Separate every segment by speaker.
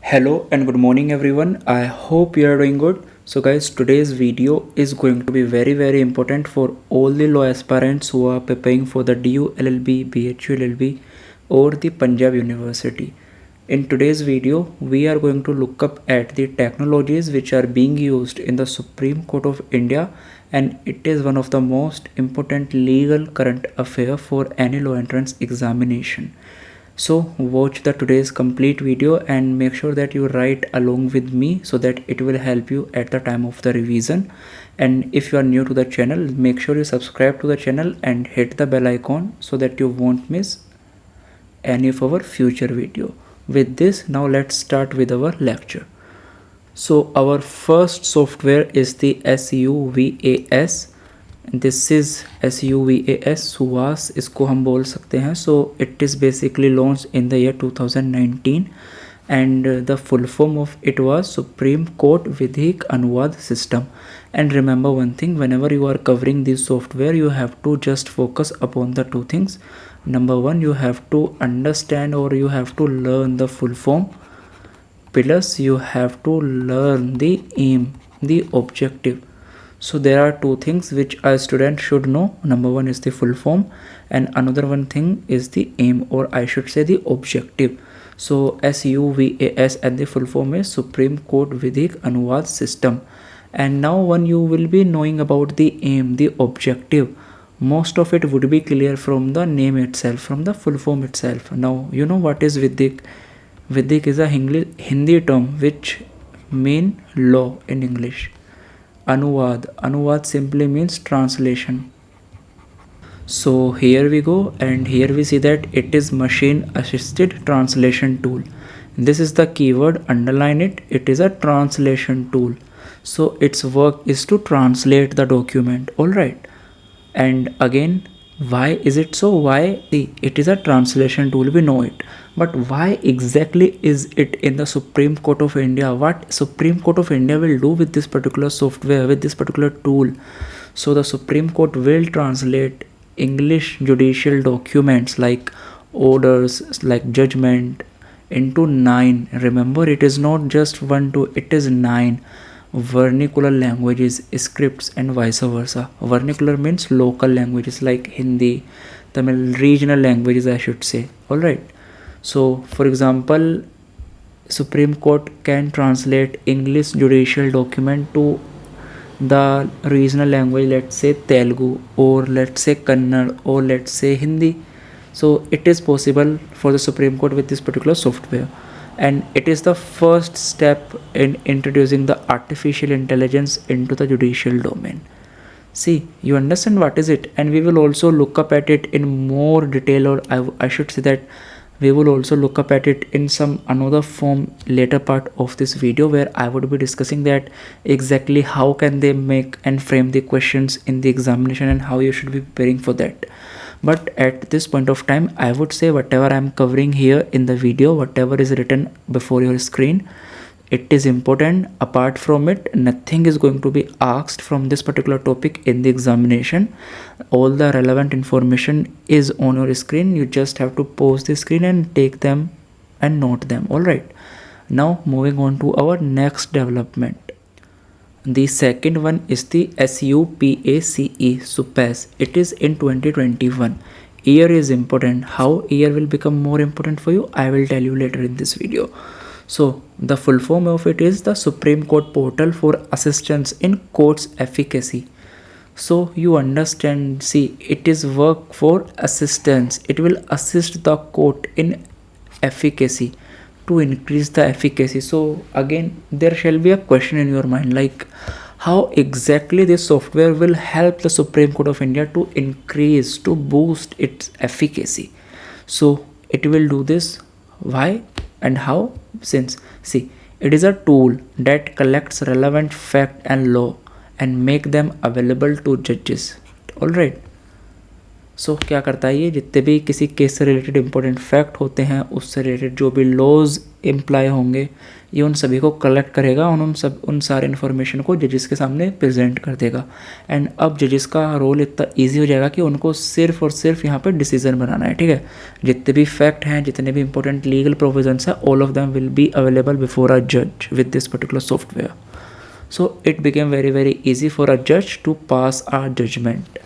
Speaker 1: Hello and good morning everyone. I hope you are doing good. So guys, today's video is going to be very important for all the law aspirants who are preparing for the DU LLB, BHU LLB or the Punjab University. In today's video, we are going to look up at the technologies which are being used in the Supreme Court of India, and it is one of the most important legal current affair for any law entrance examination. So watch the today's complete video and make sure that you write along with me so that it will help you at the time of the revision. And if you are new to the channel, make sure you subscribe to the channel and hit the bell icon so that you won't miss any of our future video. With this, now let's start with our lecture. So our first software is the SUVAS. This is SUVAS SUVAS इसको हम बोल सकते हैं. So it is basically launch in the year 2019 and the full form of it was Supreme Court Vidhik Anuvad System. And remember one thing, whenever you are covering this software, you have to just focus upon the two things. Number one, you have to understand or you have to learn the full form, plus you have to learn the aim, the objective. So there are two things which a student should know. Number one is the full form and another one thing is the aim, or I should say the objective. So SUVAS and the full form is Supreme Court Vidhik Anuvad System. And now when you will be knowing about the aim, the objective, most of it would be clear from the name itself, from the full form itself. Now you know what is Vidhik. Vidhik is a Hindi term which mean law in English. Anuvad simply means translation. So here we go, and here we see that it is machine assisted translation tool. This is the keyword, underline it. It is a translation tool. So its work is to translate the document. All right. And again, why is it so? Why? See, it is a translation tool, we know it, but why exactly is it in the Supreme Court of India? What Supreme Court of India will do with this particular software, with this particular tool? So the Supreme Court will translate English judicial documents like orders, like judgment, into 9. Remember, it is not just 1 2, it is 9 vernacular languages, scripts, and vice versa. Vernacular means local languages like Hindi, Tamil, regional languages I should say. Alright. So for example, Supreme Court can translate English judicial document to the regional language, let's say Telugu, or let's say Kannada, or let's say Hindi. So it is possible for the Supreme Court with this particular software. And it is the first step in introducing the artificial intelligence into the judicial domain. See, you understand what is it, and we will also look up at it in more detail, or I should say that we will also look up at it in some another form later part of this video, where I would be discussing that exactly how can they make and frame the questions in the examination and how you should be preparing for that. But at this point of time, I would say whatever I am covering here in the video, whatever is written before your screen, it is important. Apart from it, nothing is going to be asked from this particular topic in the examination. All the relevant information is on your screen. You just have to pause the screen and take them and note them. Alright. Now moving on to our next development. The second one is the SUPACE. It is in 2021. Year is important. How year will become more important for you, I will tell you later in this video. So the full form of it is the Supreme Court Portal for Assistance in Courts Efficacy. So you understand, see, it is work for assistance. It will assist the court in efficacy, to increase the efficacy. So again, there shall be a question in your mind, like how exactly this software will help the Supreme Court of India to increase, to boost its efficacy. So it will do this. Why and how? Since, see, it is a tool that collects relevant fact and law and make them available to judges. All right. सो क्या करता है ये, जितने भी किसी case से related important fact होते हैं, उससे रिलेटेड जो भी लॉज इम्प्लाई होंगे, ये उन सभी को कलेक्ट करेगा और उन सारे इन्फॉर्मेशन को जजेस के सामने प्रेजेंट कर देगा। एंड अब जजेस का रोल इतना ईजी हो जाएगा कि उनको सिर्फ और सिर्फ यहाँ पे डिसीजन बनाना है, ठीक है। जितने भी फैक्ट हैं, जितने भी इंपॉर्टेंट लीगल प्रोविजंस हैं, all of them will be available before a जज with this particular software. So it became very easy for a judge to pass a judgment.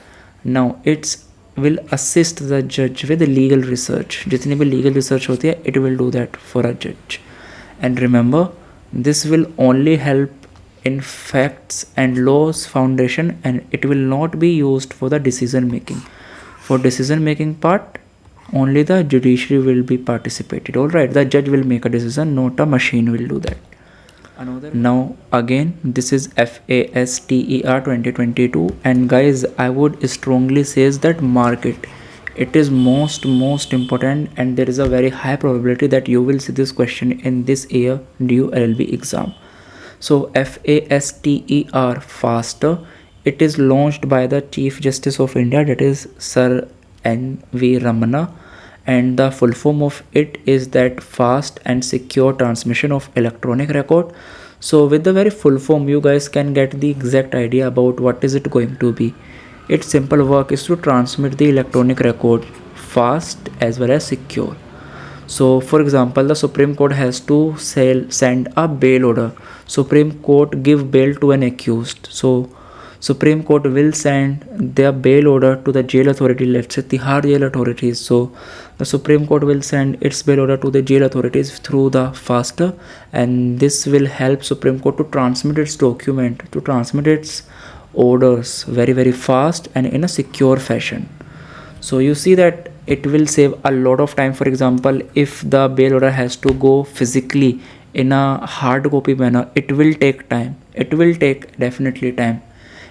Speaker 1: Now it's will assist the judge with legal research. जितनी भी legal research होती है, it will do that for a judge. And remember, this will only help in facts and laws foundation, and it will not be used for the decision making. For decision making part, only the judiciary will be participated. Alright, the judge will make a decision, not a machine will do that. Now again, this is FASTER 2022, and guys, I would strongly says that mark it. It is most important, and there is a very high probability that you will see this question in this year DU LLB exam. So FASTER, faster, it is launched by the Chief Justice of India, that is Sir N.V. Ramana, and the full form of it is that fast and secure transmission of electronic record. So with the very full form, you guys can get the exact idea about what is it going to be. Its simple work is to transmit the electronic record fast as well as secure. So for example, the Supreme Court has to send a bail order. Supreme Court give bail to an accused. So Supreme Court will send their bail order to the jail authority, let's say Tihar jail authorities. So the Supreme Court will send its bail order to the jail authorities through the faster, and this will help Supreme Court to transmit its document, to transmit its orders very fast and in a secure fashion. So you see that it will save a lot of time. For example, if the bail order has to go physically in a hard copy manner, it will take time. It will take definitely time.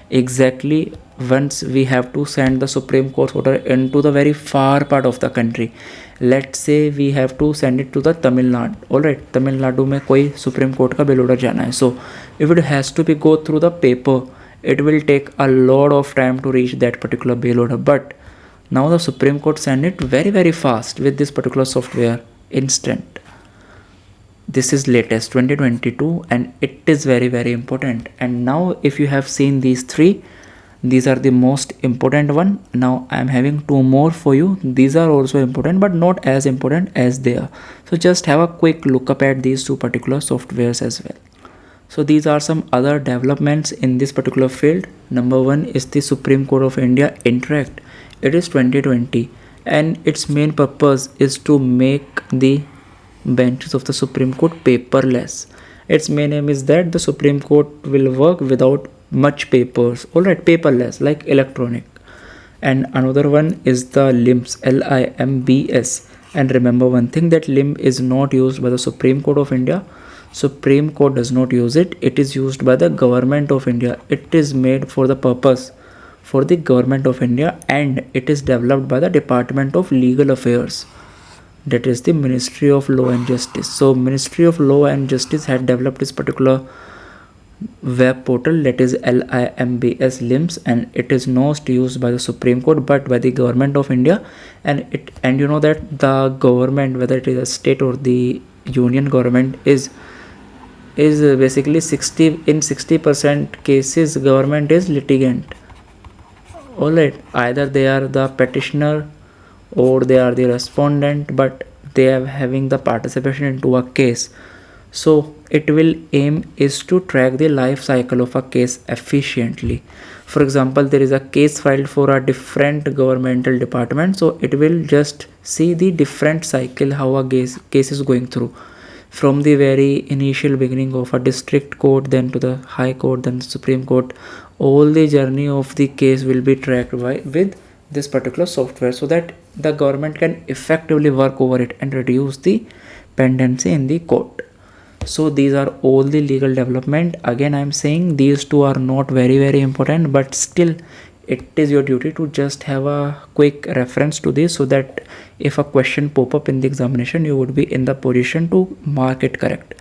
Speaker 1: Exactly, once we have to send the Supreme Court order into the very far part of the country, let's say we have to send it to the Tamil Nadu. Alright, Tamil Nadu में कोई Supreme Court का bail order जाना है. So if it has to be go through the paper, it will take a lot of time to reach that particular bail order. But now the Supreme Court send it very fast with this particular software, instant. This is latest 2022, and it is very important. And now if you have seen these three, these are the most important one. Now I am having two more for you. These are also important, but not as important as they are. So just have a quick look up at these two particular softwares as well. So these are some other developments in this particular field. Number one is the Supreme Court of India Interact. It is 2020, and its main purpose is to make the benches of the Supreme Court paperless. Its main aim is that the Supreme Court will work without much papers. Alright, paperless, like electronic. And another one is the LIMS, LIMBS. And remember one thing, that LIM is not used by the Supreme Court of India. Supreme Court does not use it. It is used by the Government of India. It is made for the purpose for the Government of India, and it is developed by the Department of Legal Affairs, that is the Ministry of Law and Justice. So Ministry of Law and Justice had developed this particular web portal, that is LIMBS LIMS, and it is not used by the Supreme Court but by the Government of India. And you know that the government, whether it is a state or the union government, is basically 60% cases government is litigant. Alright, either they are the petitioner or they are the respondent, but they are having the participation into a case. So it will aim is to track the life cycle of a case efficiently. For example, there is a case filed for a different governmental department, so it will just see the different cycle how a case is going through, from the very initial beginning of a district court, then to the high court, then Supreme Court. All the journey of the case will be tracked with this particular software, so that the government can effectively work over it and reduce the pendency in the court. So these are all the legal development. Again, I am saying these two are not very important, but still it is your duty to just have a quick reference to this, so that if a question pop up in the examination, you would be in the position to mark it correct.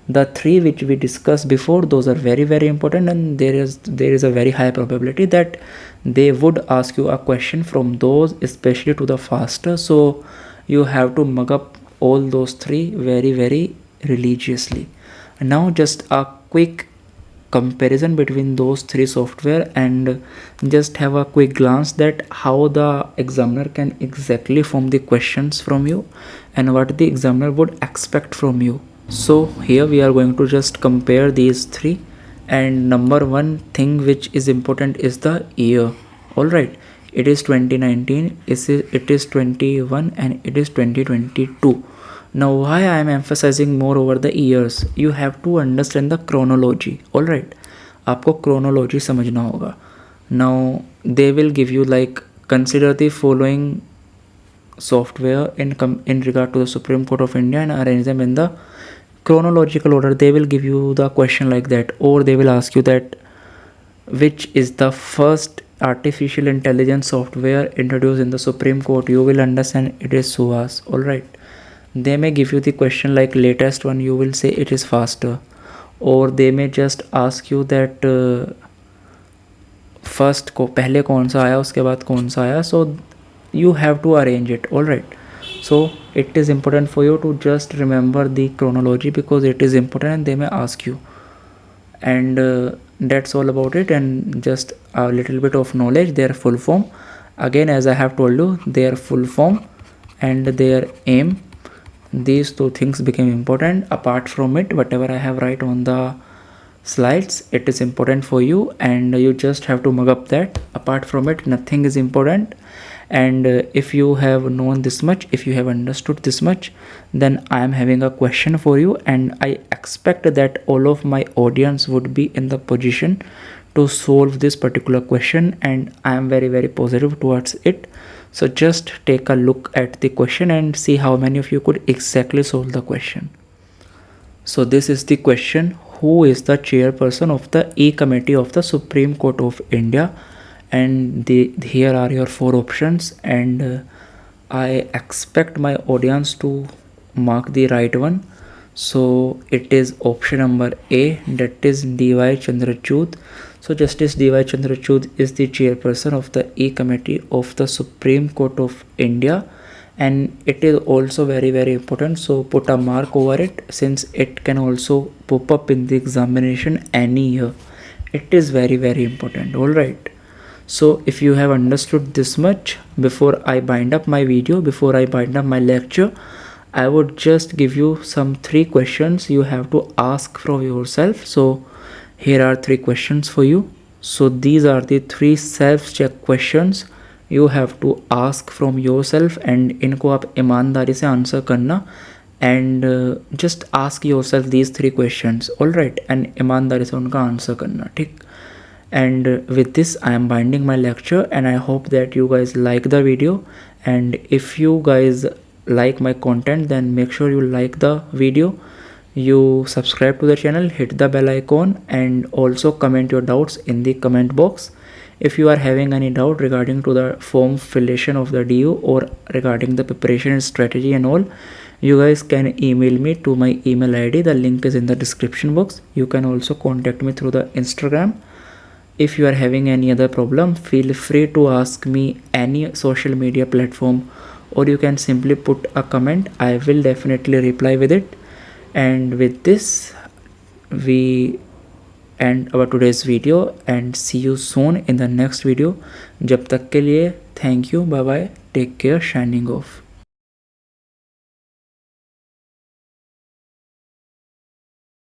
Speaker 1: The three which we discussed before, those are very important, and there is a very high probability that they would ask you a question from those, especially to the faster. So you have to mug up all those three very religiously. Now just a quick comparison between those three software, and just have a quick glance that how the examiner can exactly form the questions from you and what the examiner would expect from you. So here we are going to just compare these three, and number one thing which is important is the year. All right, it is 2019, it is 21, and it is 2022. Now why I am emphasizing more over the years, you have to understand the chronology. All right, आपको chronology समझना होगा. Now they will give you like, consider the following software in regard to the Supreme Court of India and arrange them in the chronological order. They will give you the question like that, or they will ask you that which is the first artificial intelligence software introduced in the Supreme Court. You will understand it is SUVAS. All right, they may give you the question like latest one, you will say it is faster, or they may just ask you that first को पहले कौन सा आया उसके बाद कौन सा आया. So you have to arrange it. All right, so it is important for you to just remember the chronology because it is important and they may ask you. And that's all about it. And just a little bit of knowledge, their full form again, as I have told you, their full form and their aim, these two things became important. Apart from it, whatever I have write on the slides, it is important for you and you just have to mug up that. Apart from it, nothing is important. And if you have known this much, if you have understood this much, then I am having a question for you, and I expect that all of my audience would be in the position to solve this particular question, and I am very positive towards it. So just take a look at the question and see how many of you could exactly solve the question. So this is the question: who is the chairperson of the E Committee of the Supreme Court of India? And here are your four options, and I expect my audience to mark the right one. So it is option number A, that is D.Y. Chandrachud. So Justice D.Y. Chandrachud is the chairperson of the E Committee of the Supreme Court of India, and it is also very important. So put a mark over it, since it can also pop up in the examination any year. It is very important. All right. So if you have understood this much, before I bind up my video, before I bind up my lecture, I would just give you some 3 questions you have to ask from yourself. So here are 3 questions for you. So these are the 3 self-check questions you have to ask from yourself, and इनको आप ईमानदारी से answer करना, and just ask yourself these 3 questions. all right, and ईमानदारी से उनका answer करना, ठीक. And with this I am binding my lecture, and I hope that you guys like the video. And if you guys like my content, then make sure you like the video, you subscribe to the channel, hit the bell icon, and also comment your doubts in the comment box. If you are having any doubt regarding to the form fillation of the DU or regarding the preparation strategy and all, you guys can email me to my email ID. The link is in the description box. You can also contact me through the Instagram. If you are having any other problem, feel free to ask me any social media platform, or you can simply put a comment. I will definitely reply with it. And with this, we end our today's video, and see you soon in the next video. जब तक के लिए thank you, bye bye, take care, shining off.